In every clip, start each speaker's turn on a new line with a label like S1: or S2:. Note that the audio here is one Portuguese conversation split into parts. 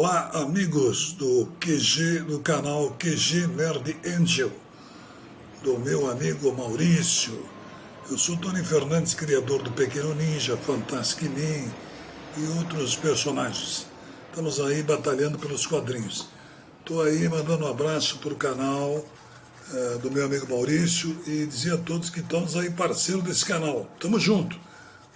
S1: Olá, amigos do QG, do canal QG Nerd Angel, do meu amigo Maurício. Eu sou Tony Fernandes, criador do Pequeno Ninja, Fantastic Nin e outros personagens. Estamos aí batalhando pelos quadrinhos. Estou aí mandando um abraço para o canal do meu amigo Maurício e dizer a todos que estamos aí parceiro desse canal. Tamo junto.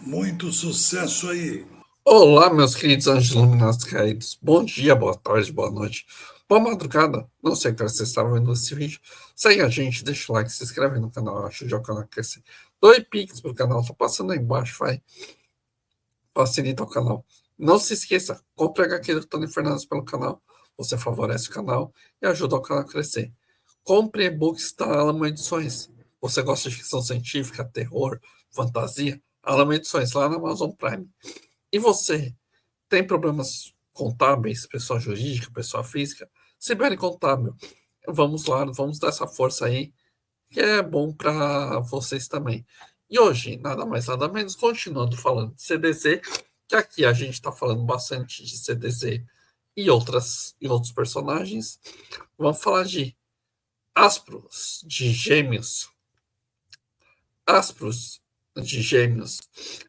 S1: Muito sucesso aí.
S2: Olá, meus queridos anjos iluminados caídos. Bom dia, boa tarde, boa noite, boa madrugada. Não sei que hora você estava vendo esse vídeo. Segue a gente, deixa o like, se inscreve no canal, ajude o canal a crescer. Doe Pix pro canal, tá passando aí embaixo, vai. Facilita o canal. Não se esqueça, compre a HQ do Tony Fernandes pelo canal. Você favorece o canal e ajuda o canal a crescer. Compre e-books da Alamo Edições. Você gosta de ficção científica, terror, fantasia? Alamo Edições, lá na Amazon Prime. E você tem problemas contábeis, pessoa jurídica, pessoa física? Sibeli Contábil. Vamos lá, vamos dar essa força aí, que é bom para vocês também. E hoje, nada mais, nada menos, continuando falando de CDZ, que aqui a gente está falando bastante de CDZ e outros personagens. Vamos falar de Aspros, de Gêmeos. Aspros, de Gêmeos,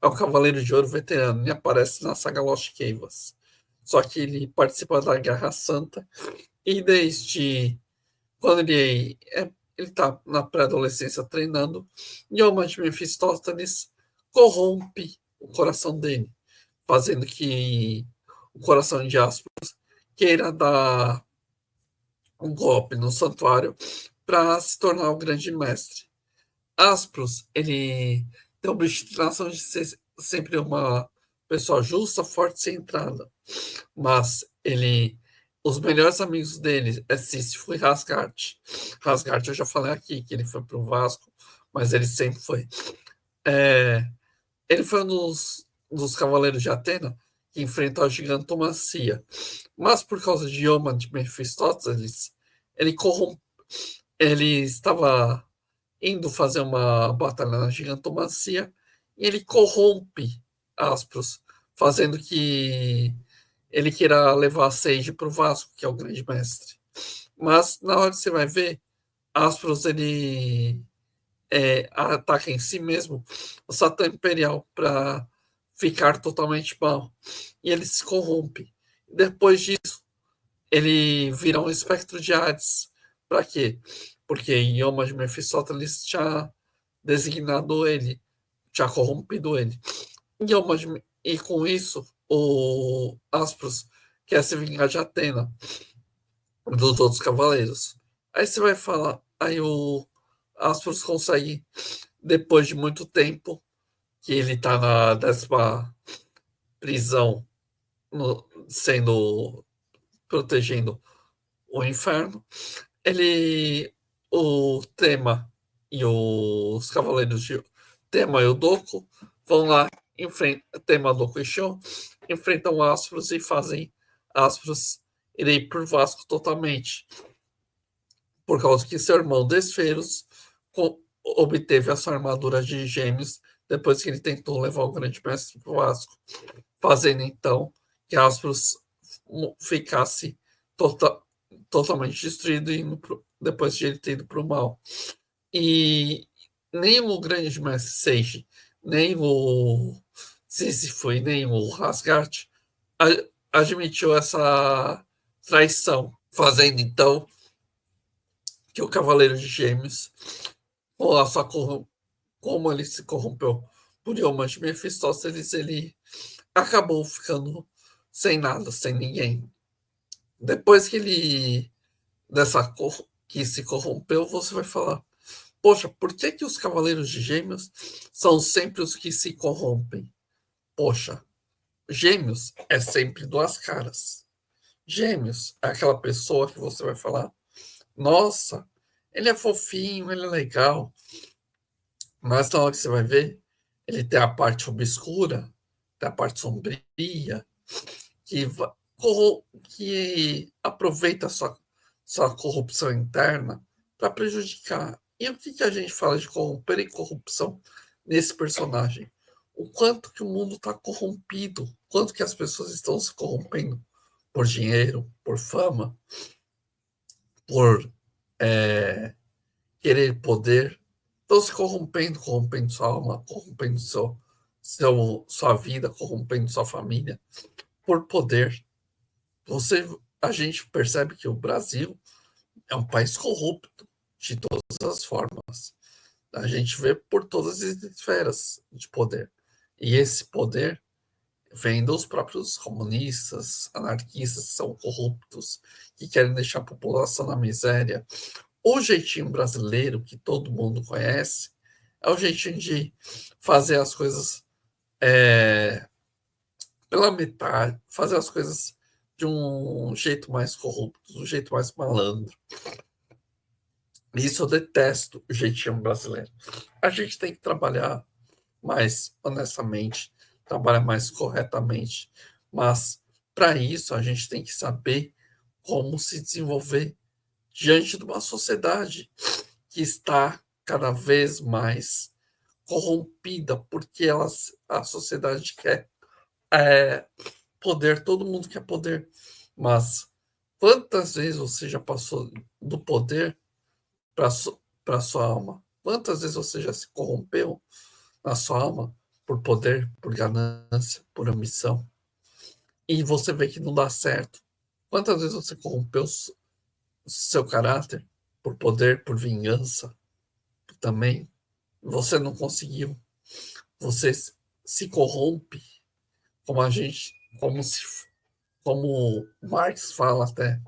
S2: é o Cavaleiro de Ouro veterano e aparece na saga Lost Canvas. Só que ele participa da Guerra Santa e desde quando ele tá na pré-adolescência treinando, Yoma de Mephistófeles corrompe o coração dele, fazendo que o coração de Aspros queira dar um golpe no santuário para se tornar o grande mestre. Aspros, ele tem a obstinação de ser sempre uma pessoa justa, forte e centrada. Mas os melhores amigos dele é Sísifo e Rasgard. Rasgard eu já falei aqui que ele foi para o Vasco, mas ele sempre foi. É, ele foi um dos cavaleiros de Atena que enfrentou a gigantomancia. Mas por causa de Ioma de Mephistófeles, ele corrompe, ele estava indo fazer uma batalha na gigantomancia e ele corrompe Aspros, fazendo que ele queira levar a Sage para o Vasco, que é o grande mestre. Mas na hora que você vai ver, Aspros ele ataca em si mesmo o Satã Imperial para ficar totalmente mal. E ele se corrompe. Depois disso, ele vira um espectro de Hades. Para quê? Porque Ioma de Mephistófeles tinha designado ele, tinha corrompido ele. E com isso, o Aspros quer se vingar de Atena, dos outros cavaleiros. Aí você vai falar, aí o Aspros consegue, depois de muito tempo, que ele está na 10ª prisão, sendo protegendo o inferno, o Tema e os Cavaleiros de Tema e o Doku vão lá, Tema, Doku e Shon, enfrentam Aspros e fazem Aspros ir por Vasco totalmente. Por causa que seu irmão Desferos obteve a sua armadura de gêmeos depois que ele tentou levar o grande mestre para o Vasco, fazendo então que Aspros ficasse tota, totalmente destruído depois de ele ter ido para o mal. E nem o grande mestre Sage, nem o Sísifo e nem o Rasgard admitiu essa traição, fazendo então que o Cavaleiro de Gêmeos, ou a sua como ele se corrompeu por Yoma de Mephistófeles, ele acabou ficando sem nada, sem ninguém. Depois que ele que se corrompeu, você vai falar: poxa, por que que os Cavaleiros de Gêmeos são sempre os que se corrompem? Poxa, Gêmeos é sempre duas caras. Gêmeos é aquela pessoa que você vai falar: nossa, ele é fofinho, ele é legal. Mas na hora que você vai ver, ele tem a parte obscura, tem a parte sombria, que, que aproveita a sua corrupção interna para prejudicar. E o que, que a gente fala de corromper e corrupção nesse personagem? O quanto que o mundo está corrompido, quanto que as pessoas estão se corrompendo por dinheiro, por fama, por querer poder, estão se corrompendo, corrompendo sua alma, corrompendo sua vida, corrompendo sua família, por poder. A gente percebe que o Brasil é um país corrupto de todas as formas. A gente vê por todas as esferas de poder. E esse poder vem dos próprios comunistas, anarquistas, que são corruptos, que querem deixar a população na miséria. O jeitinho brasileiro, que todo mundo conhece, é o jeitinho de fazer as coisas pela metade, fazer as coisas de um jeito mais corrupto, de um jeito mais malandro. Isso eu detesto, o jeitinho brasileiro. A gente tem que trabalhar mais honestamente, trabalhar mais corretamente, mas para isso a gente tem que saber como se desenvolver diante de uma sociedade que está cada vez mais corrompida, porque a sociedade quer poder, todo mundo quer poder, mas quantas vezes você já passou do poder para sua alma? Quantas vezes você já se corrompeu na sua alma por poder, por ganância, por ambição? E você vê que não dá certo. Quantas vezes você corrompeu seu caráter por poder, por vingança também? Você não conseguiu. Você se corrompe, como a gente, como Marx fala até,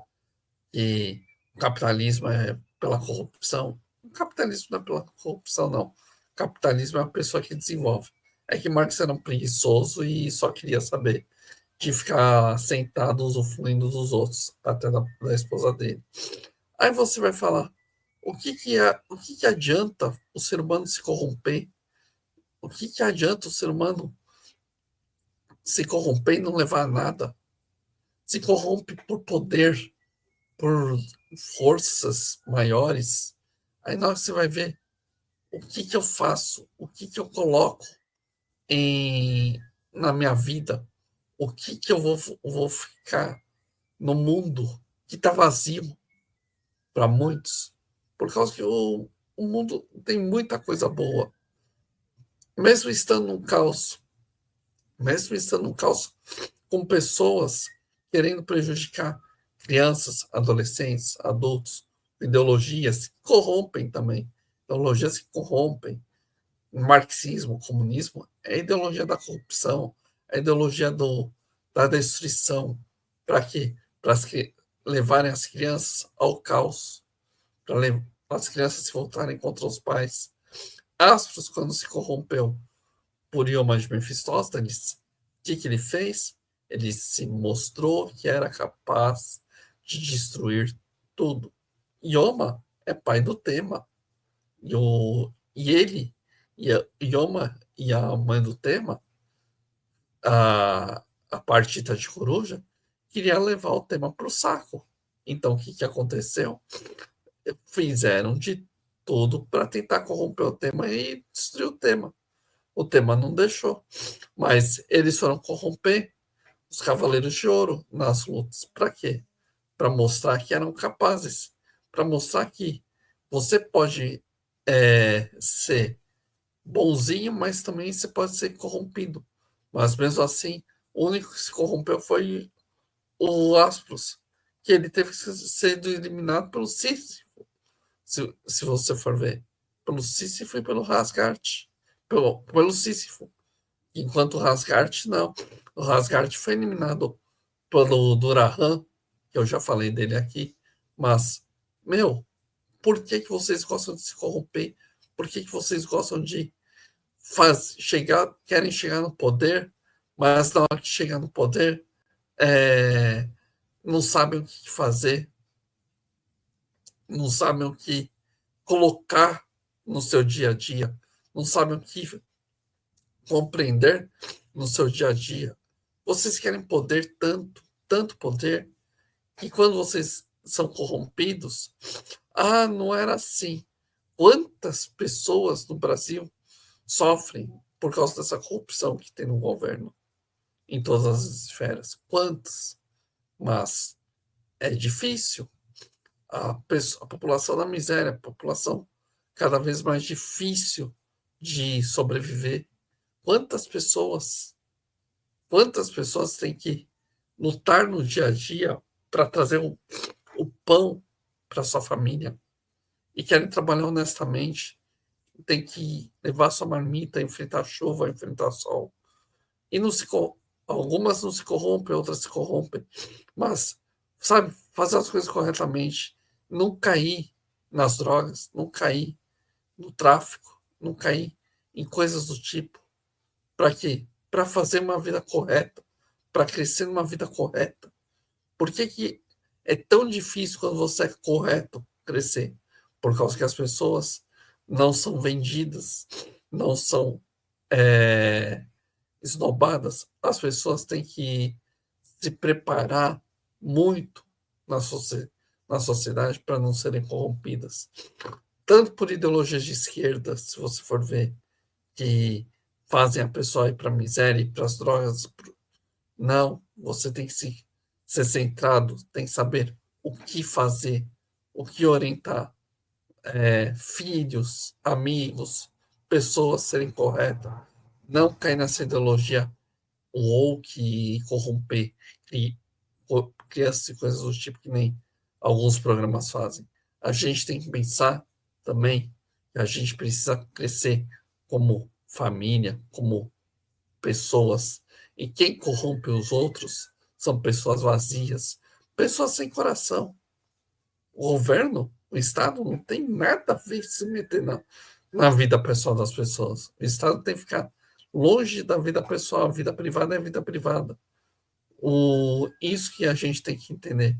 S2: que o capitalismo é pela corrupção. O capitalismo não é pela corrupção, não. O capitalismo é a pessoa que desenvolve. É que Marx era um preguiçoso e só queria saber de ficar sentado usufruindo dos outros, até da esposa dele. Aí você vai falar, o que adianta o ser humano se corromper? O que adianta o ser humano se corromper e não levar a nada? Se corrompe por poder, por forças maiores. Aí na hora que você vai ver o que eu faço, o que eu coloco na minha vida, o que eu vou ficar no mundo que está vazio para muitos, por causa que o mundo tem muita coisa boa, mesmo estando num caos, mesmo estando num caos com pessoas querendo prejudicar crianças, adolescentes, adultos, ideologias que corrompem também, ideologias que corrompem. O marxismo, o comunismo é a ideologia da corrupção, é a ideologia da destruição. Para quê? Para levarem as crianças ao caos, para as crianças se voltarem contra os pais. Astros, quando se corrompeu por Ioma de Mefistóstenes, o que ele fez? Ele se mostrou que era capaz de destruir tudo. Ioma é pai do Tema. E ele, e a Ioma e a mãe do Tema, a partita de coruja, queria levar o Tema para o saco. Então, o que aconteceu? Fizeram de tudo para tentar corromper o Tema e destruir o Tema. O Tema não deixou. Mas eles foram corromper os Cavaleiros de Ouro nas lutas. Para quê? Para mostrar que eram capazes. Para mostrar que você pode ser bonzinho, mas também você pode ser corrompido. Mas mesmo assim, o único que se corrompeu foi o Aspros, que ele teve que ser eliminado pelo Sísifo, se você for ver. Pelo Sísifo e pelo Rasgard. Pelo Sísifo. Enquanto o Rasgard, não. O Rasgard foi eliminado pelo Durahan, que eu já falei dele aqui. Mas, meu, por que vocês gostam de se corromper? Por que vocês gostam de querem chegar no poder, mas na hora que chegar no poder, não sabem o que fazer, não sabem o que colocar no seu dia a dia, não sabem o que compreender no seu dia a dia. Vocês querem poder tanto, tanto poder, que quando vocês são corrompidos, não era assim. Quantas pessoas no Brasil sofrem por causa dessa corrupção que tem no governo, em todas as esferas? Quantas? mas é difícil. A população da miséria, a população cada vez mais difícil de sobreviver. Quantas pessoas têm que lutar no dia a dia para trazer o pão para sua família e querem trabalhar honestamente, tem que levar sua marmita, enfrentar chuva, enfrentar sol. E algumas não se corrompem, outras se corrompem. Mas, sabe, fazer as coisas corretamente, não cair nas drogas, não cair no tráfico, não cair em coisas do tipo. Para quê? Para fazer uma vida correta, para crescer numa vida correta. Por que é tão difícil quando você é correto crescer? Por causa que as pessoas não são vendidas, não são esnobadas. As pessoas têm que se preparar muito na sociedade para não serem corrompidas. Tanto por ideologias de esquerda, se você for ver, que fazem a pessoa ir para a miséria e para as drogas. Não, você tem que ser centrado, tem que saber o que fazer, o que orientar, filhos, amigos, pessoas serem corretas. Não cair nessa ideologia woke e corromper crianças e coisas do tipo que nem alguns programas fazem. A gente tem que pensar também que a gente precisa crescer como família, como pessoas. E quem corrompe os outros são pessoas vazias, pessoas sem coração. O governo, o Estado, não tem nada a ver se meter na vida pessoal das pessoas. O Estado tem que ficar longe da vida pessoal. A vida privada é vida privada. Isso que a gente tem que entender.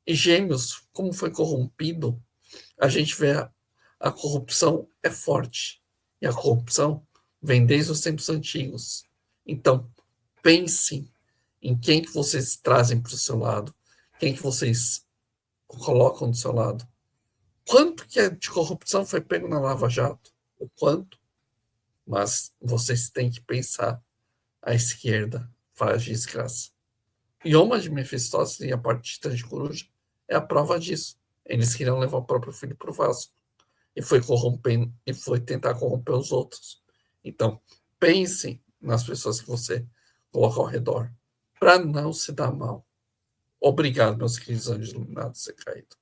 S2: E Gêmeos, como foi corrompido, a gente vê a corrupção é forte. E a corrupção vem desde os tempos antigos. Então, pensem em quem que vocês trazem para o seu lado, quem que vocês colocam do seu lado. Quanto que de corrupção foi pego na Lava Jato? O quanto? Mas vocês têm que pensar, a esquerda faz desgraça. E Yoma de Mefistófeles e a partida de coruja é a prova disso. Eles queriam levar o próprio filho para o Vasco. E foi corrompendo, e foi tentar corromper os outros. Então, pensem nas pessoas que você coloca ao redor, para não se dar mal. Obrigado, meus queridos anjos iluminados e caídos.